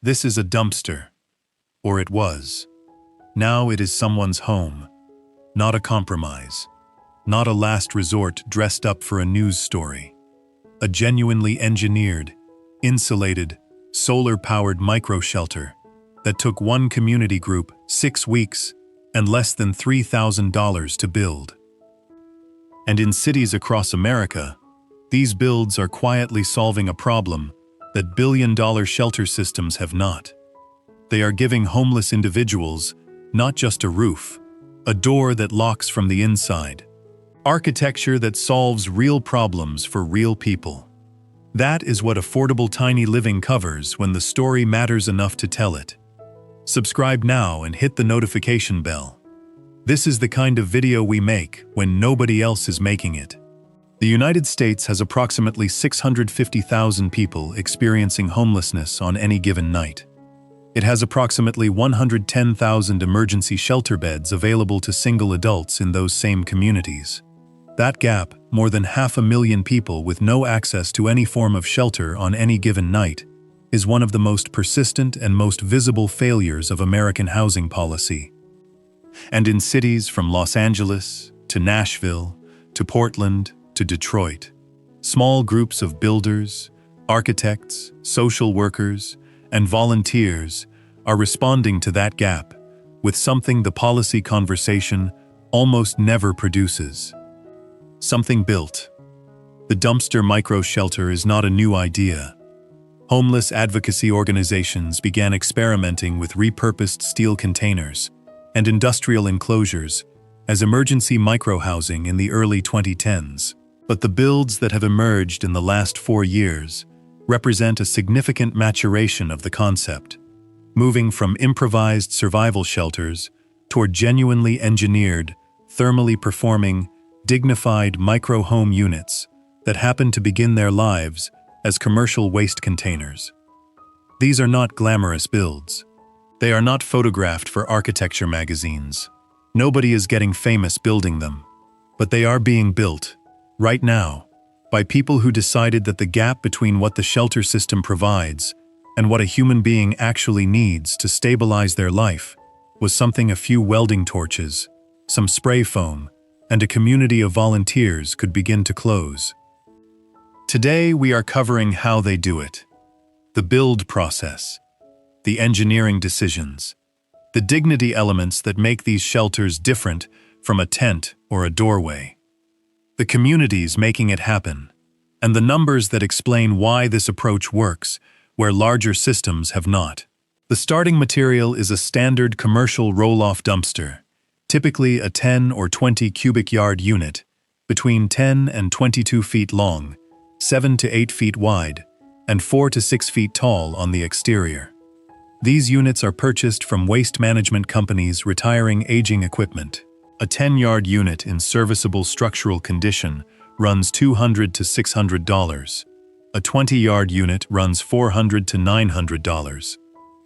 This is a dumpster, or it was. Now it is someone's home, not a compromise, not a last resort dressed up for a news story. A genuinely engineered, insulated, solar-powered micro-shelter that took one community group 6 weeks and less than $3,000 to build. And in cities across America, these builds are quietly solving a problem that billion-dollar shelter systems have not. They are giving homeless individuals not just a roof, a door that locks from the inside, architecture that solves real problems for real people. That is what affordable tiny living covers when the story matters enough to tell it. Subscribe now and hit the notification bell. This is the kind of video we make when nobody else is making it. The United States has approximately 650,000 people experiencing homelessness on any given night. It has approximately 110,000 emergency shelter beds available to single adults in those same communities. That gap, more than 500,000 people with no access to any form of shelter on any given night, is one of the most persistent and most visible failures of American housing policy. And in cities from Los Angeles to Nashville to Portland to Detroit, small groups of builders, architects, social workers, and volunteers are responding to that gap with something the policy conversation almost never produces. Something built. The dumpster micro-shelter is not a new idea. Homeless advocacy organizations began experimenting with repurposed steel containers and industrial enclosures as emergency micro-housing in the early 2010s. But the builds that have emerged in the last 4 years represent a significant maturation of the concept, moving from improvised survival shelters toward genuinely engineered, thermally performing, dignified micro-home units that happen to begin their lives as commercial waste containers. These are not glamorous builds. They are not photographed for architecture magazines. Nobody is getting famous building them, but they are being built, right now, by people who decided that the gap between what the shelter system provides and what a human being actually needs to stabilize their life was something a few welding torches, some spray foam, and a community of volunteers could begin to close. Today we are covering how they do it, the build process, the engineering decisions, the dignity elements that make these shelters different from a tent or a doorway, the communities making it happen, and the numbers that explain why this approach works where larger systems have not. The starting material is a standard commercial roll-off dumpster, typically a 10 or 20 cubic yard unit, between 10 and 22 feet long, 7 to 8 feet wide, and 4 to 6 feet tall on the exterior. These units are purchased from waste management companies retiring aging equipment. A 10-yard unit in serviceable structural condition runs $200 to $600. A 20-yard unit runs $400 to $900.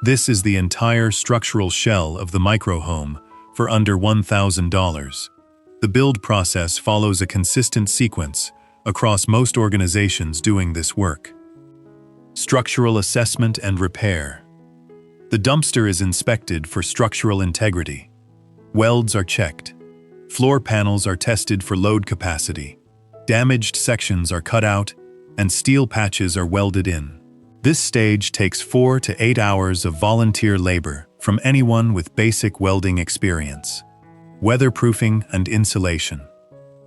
This is the entire structural shell of the micro-home for under $1,000. The build process follows a consistent sequence across most organizations doing this work. Structural assessment and repair. The dumpster is inspected for structural integrity. Welds are checked. Floor panels are tested for load capacity. Damaged sections are cut out, and steel patches are welded in. This stage takes 4 to 8 hours of volunteer labor from anyone with basic welding experience. Weatherproofing and insulation.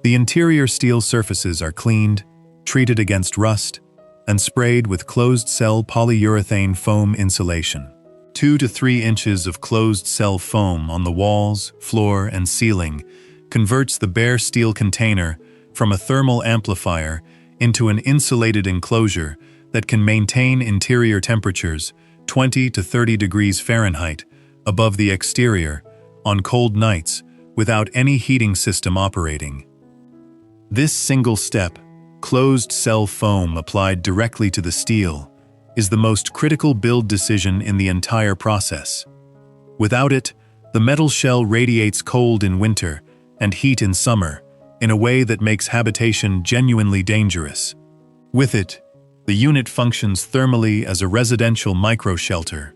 The interior steel surfaces are cleaned, treated against rust, and sprayed with closed-cell polyurethane foam insulation. 2 to 3 inches of closed-cell foam on the walls, floor, and ceiling converts the bare steel container from a thermal amplifier into an insulated enclosure that can maintain interior temperatures 20 to 30 degrees Fahrenheit above the exterior on cold nights without any heating system operating. This single step, closed-cell foam applied directly to the steel, is the most critical build decision in the entire process. Without it, the metal shell radiates cold in winter and heat in summer in a way that makes habitation genuinely dangerous. With it, the unit functions thermally as a residential micro-shelter,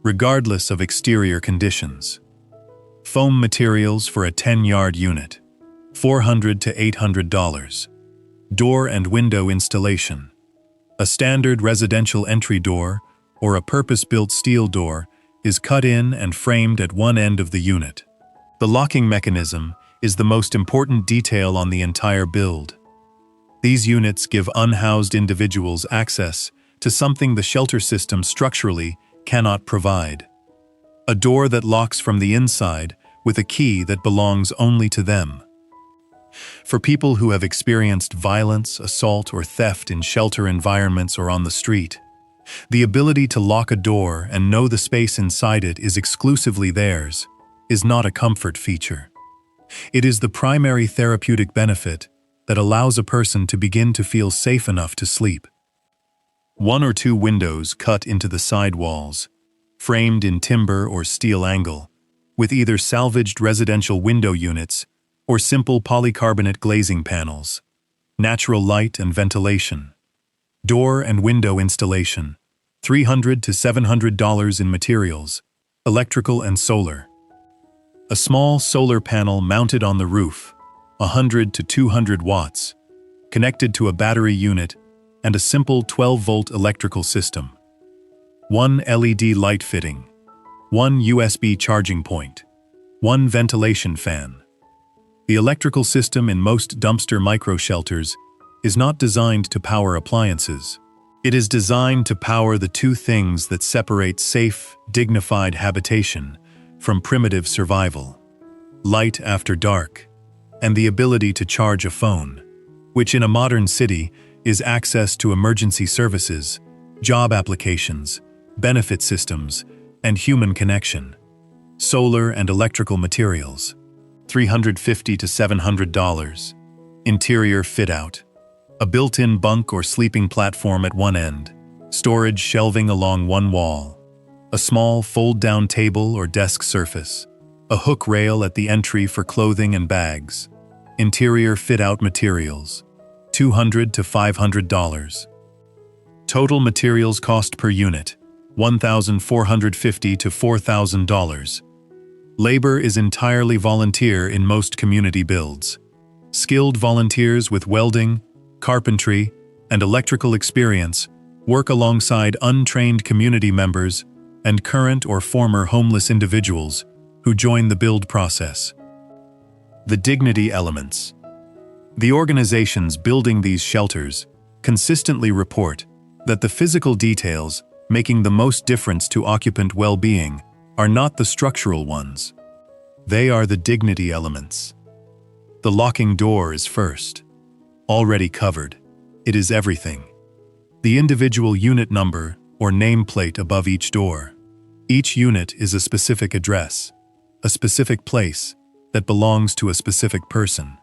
regardless of exterior conditions. Foam materials for a 10-yard unit, $400 to $800. Door and window installation. A standard residential entry door or a purpose-built steel door is cut in and framed at one end of the unit. The locking mechanism is the most important detail on the entire build. These units give unhoused individuals access to something the shelter system structurally cannot provide. A door that locks from the inside with a key that belongs only to them. For people who have experienced violence, assault, or theft in shelter environments or on the street, the ability to lock a door and know the space inside it is exclusively theirs is not a comfort feature. It is the primary therapeutic benefit that allows a person to begin to feel safe enough to sleep. 1 or 2 windows cut into the side walls, framed in timber or steel angle, with either salvaged residential window units or simple polycarbonate glazing panels. Natural light and ventilation. Door and window installation, $300 to $700 in materials, electrical and solar. A small solar panel mounted on the roof, 100 to 200 watts, connected to a battery unit and a simple 12-volt electrical system. 1 LED light fitting, 1 USB charging point, 1 ventilation fan. The electrical system in most dumpster micro-shelters is not designed to power appliances. It is designed to power the two things that separate safe, dignified habitation from primitive survival: light after dark, and the ability to charge a phone, which in a modern city is access to emergency services, job applications, benefit systems, and human connection. Solar and electrical materials, $350 to $700. Interior fit-out. A built-in bunk or sleeping platform at one end, storage shelving along one wall, a small fold-down table or desk surface, a hook rail at the entry for clothing and bags. Interior fit-out materials, $200 to $500. Total materials cost per unit, $1,450 to $4,000. Labor is entirely volunteer in most community builds. Skilled volunteers with welding, carpentry, and electrical experience work alongside untrained community members and current or former homeless individuals who join the build process. The dignity elements. The organizations building these shelters consistently report that the physical details making the most difference to occupant well-being are not the structural ones. They are the dignity elements. The locking door is first. Already covered, it is everything. The individual unit number or nameplate above each door. Each unit is a specific address, a specific place that belongs to a specific person.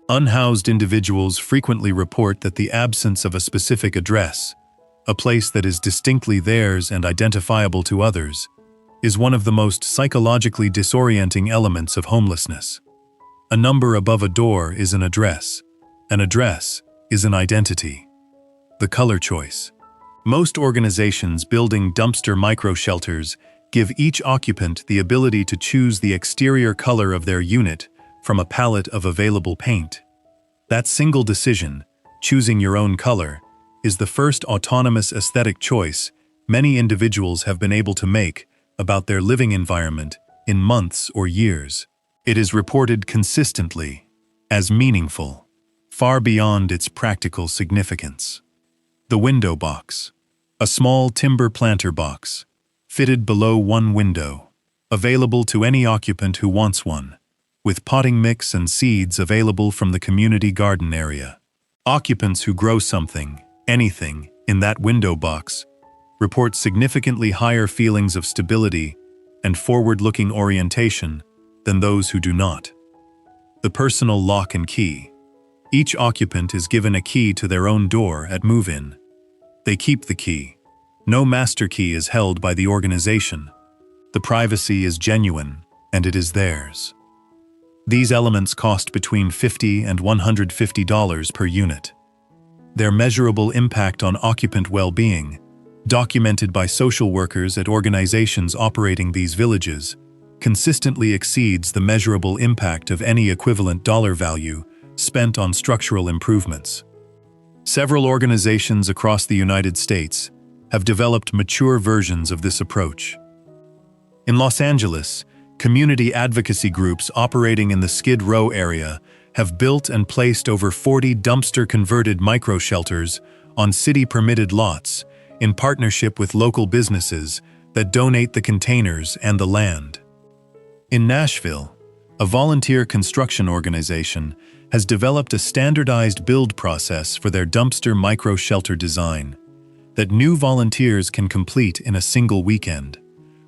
Unhoused individuals frequently report that the absence of a specific address, a place that is distinctly theirs and identifiable to others, is one of the most psychologically disorienting elements of homelessness. A number above a door is an address. An address is an identity. The color choice. Most organizations building dumpster micro-shelters give each occupant the ability to choose the exterior color of their unit from a palette of available paint. That single decision, choosing your own color, is the first autonomous aesthetic choice many individuals have been able to make about their living environment in months or years. It is reported consistently as meaningful, far beyond its practical significance. The window box. A small timber planter box, fitted below one window, available to any occupant who wants one, with potting mix and seeds available from the community garden area. Occupants who grow something, anything, in that window box report significantly higher feelings of stability and forward-looking orientation than those who do not. The personal lock and key. Each occupant is given a key to their own door at move-in. They keep the key. No master key is held by the organization. The privacy is genuine, and it is theirs. These elements cost between $50 and $150 per unit. Their measurable impact on occupant well-being documented by social workers at organizations operating these villages, consistently exceeds the measurable impact of any equivalent dollar value spent on structural improvements. Several organizations across the United States have developed mature versions of this approach. In Los Angeles, community advocacy groups operating in the Skid Row area have built and placed over 40 dumpster-converted micro-shelters on city-permitted lots in partnership with local businesses that donate the containers and the land. In Nashville, a volunteer construction organization has developed a standardized build process for their dumpster micro-shelter design that new volunteers can complete in a single weekend,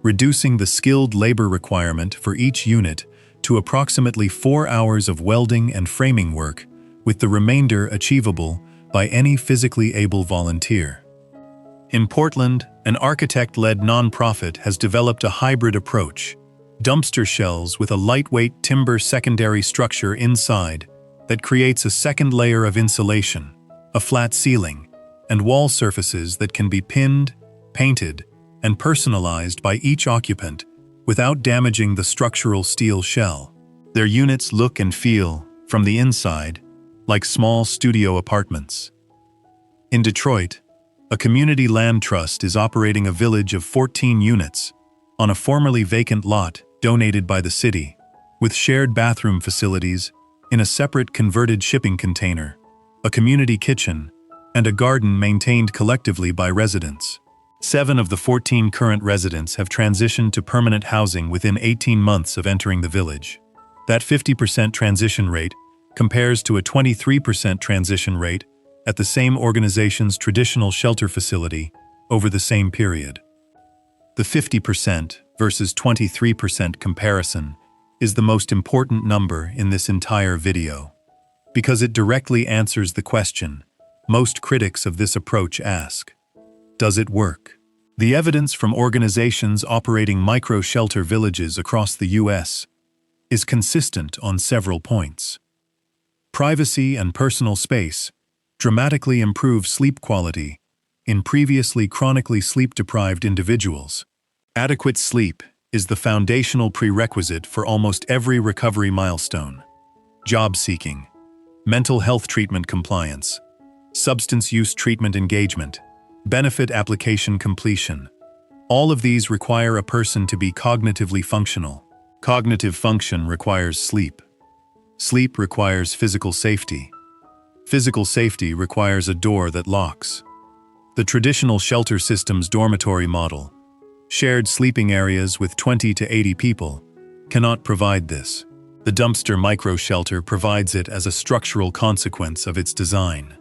reducing the skilled labor requirement for each unit to approximately 4 hours of welding and framing work, with the remainder achievable by any physically able volunteer. In Portland, an architect-led nonprofit has developed a hybrid approach: dumpster shells with a lightweight timber secondary structure inside that creates a second layer of insulation, a flat ceiling, and wall surfaces that can be pinned, painted, and personalized by each occupant without damaging the structural steel shell. Their units look and feel, from the inside, like small studio apartments. In Detroit, a community land trust is operating a village of 14 units on a formerly vacant lot donated by the city, with shared bathroom facilities in a separate converted shipping container, a community kitchen, and a garden maintained collectively by residents. 7 of the 14 current residents have transitioned to permanent housing within 18 months of entering the village. That 50% transition rate compares to a 23% transition rate at the same organization's traditional shelter facility over the same period. The 50% versus 23% comparison is the most important number in this entire video, because it directly answers the question most critics of this approach ask: does it work? The evidence from organizations operating micro-shelter villages across the U.S. is consistent on several points. Privacy and personal space dramatically improve sleep quality in previously chronically sleep-deprived individuals. Adequate sleep is the foundational prerequisite for almost every recovery milestone: job seeking, mental health treatment compliance, substance use treatment engagement, benefit application completion. All of these require a person to be cognitively functional. Cognitive function requires sleep. Sleep requires physical safety. Physical safety requires a door that locks. The traditional shelter system's dormitory model, shared sleeping areas with 20 to 80 people, cannot provide this. The dumpster micro-shelter provides it as a structural consequence of its design.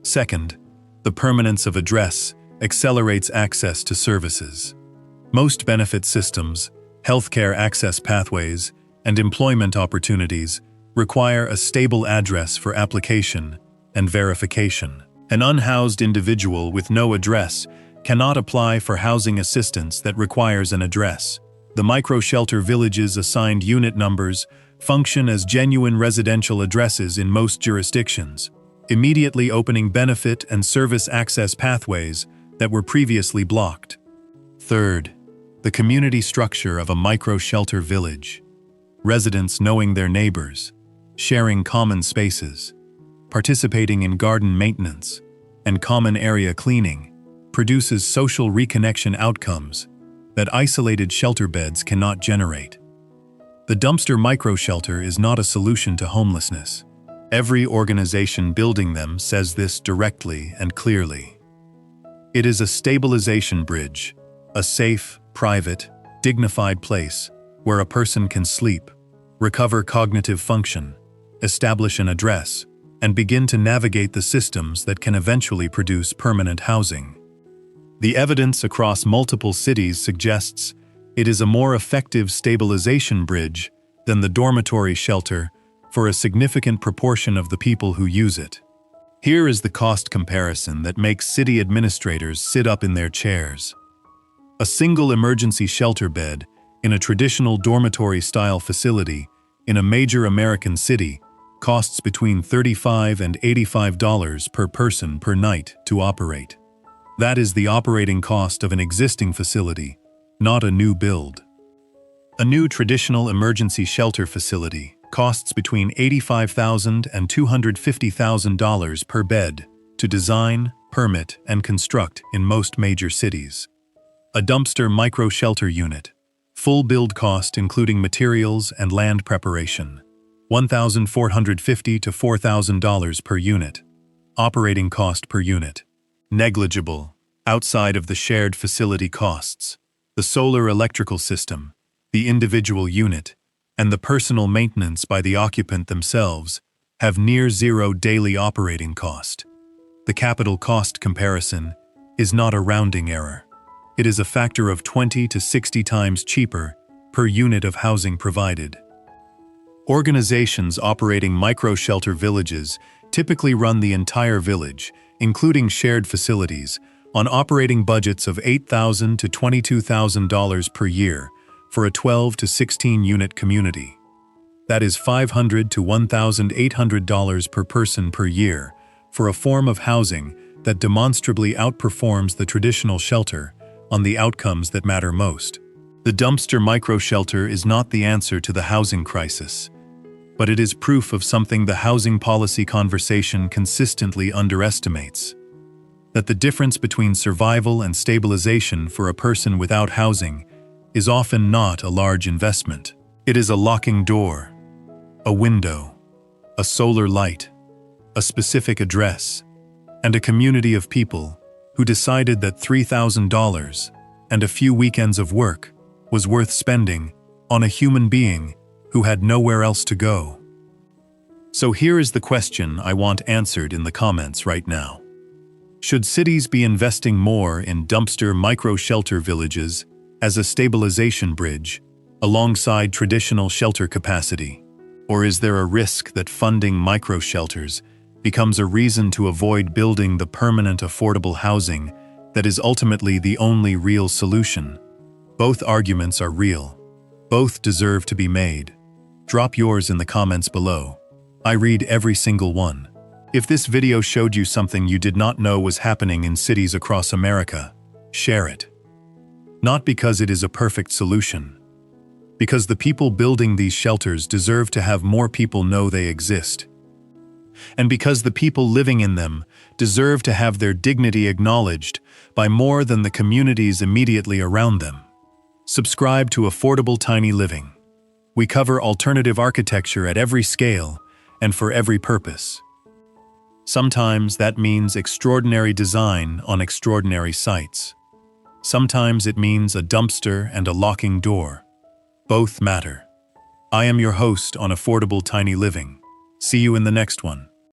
Second, the permanence of address accelerates access to services. Most benefit systems, healthcare access pathways, and employment opportunities require a stable address for application and verification. An unhoused individual with no address cannot apply for housing assistance that requires an address. The micro-shelter villages' assigned unit numbers function as genuine residential addresses in most jurisdictions, immediately opening benefit and service access pathways that were previously blocked. Third, the community structure of a micro-shelter village. Residents knowing their neighbors, sharing common spaces, participating in garden maintenance, and common area cleaning produces social reconnection outcomes that isolated shelter beds cannot generate. The dumpster micro-shelter is not a solution to homelessness. Every organization building them says this directly and clearly. It is a stabilization bridge, a safe, private, dignified place where a person can sleep, recover cognitive function, establish an address, and begin to navigate the systems that can eventually produce permanent housing. The evidence across multiple cities suggests it is a more effective stabilization bridge than the dormitory shelter for a significant proportion of the people who use it. Here is the cost comparison that makes city administrators sit up in their chairs. A single emergency shelter bed in a traditional dormitory-style facility in a major American city costs between $35 and $85 per person per night to operate. That is the operating cost of an existing facility, not a new build. A new traditional emergency shelter facility costs between $85,000 and $250,000 per bed to design, permit, and construct in most major cities. A dumpster micro-shelter unit, full build cost including materials and land preparation, $1,450 to $4,000 per unit. Operating cost per unit, negligible, outside of the shared facility costs, the solar electrical system, the individual unit, and the personal maintenance by the occupant themselves have near zero daily operating cost. The capital cost comparison is not a rounding error. It is a factor of 20 to 60 times cheaper per unit of housing provided. Organizations operating micro-shelter villages typically run the entire village, including shared facilities, on operating budgets of $8,000 to $22,000 per year for a 12 to 16 unit community. That is $500 to $1,800 per person per year for a form of housing that demonstrably outperforms the traditional shelter on the outcomes that matter most. The dumpster micro-shelter is not the answer to the housing crisis, but it is proof of something the housing policy conversation consistently underestimates: that the difference between survival and stabilization for a person without housing is often not a large investment. It is a locking door, a window, a solar light, a specific address, and a community of people who decided that $3,000 and a few weekends of work was worth spending on a human being who had nowhere else to go. So here is the question I want answered in the comments right now. Should cities be investing more in dumpster micro-shelter villages as a stabilization bridge alongside traditional shelter capacity? Or is there a risk that funding micro-shelters becomes a reason to avoid building the permanent affordable housing that is ultimately the only real solution? Both arguments are real. Both deserve to be made. Drop yours in the comments below. I read every single one. If this video showed you something you did not know was happening in cities across America, share it. Not because it is a perfect solution, because the people building these shelters deserve to have more people know they exist. And because the people living in them deserve to have their dignity acknowledged by more than the communities immediately around them. Subscribe to Affordable Tiny Living. We cover alternative architecture at every scale and for every purpose. Sometimes that means extraordinary design on extraordinary sites. Sometimes it means a dumpster and a locking door. Both matter. I am your host on Affordable Tiny Living. See you in the next one.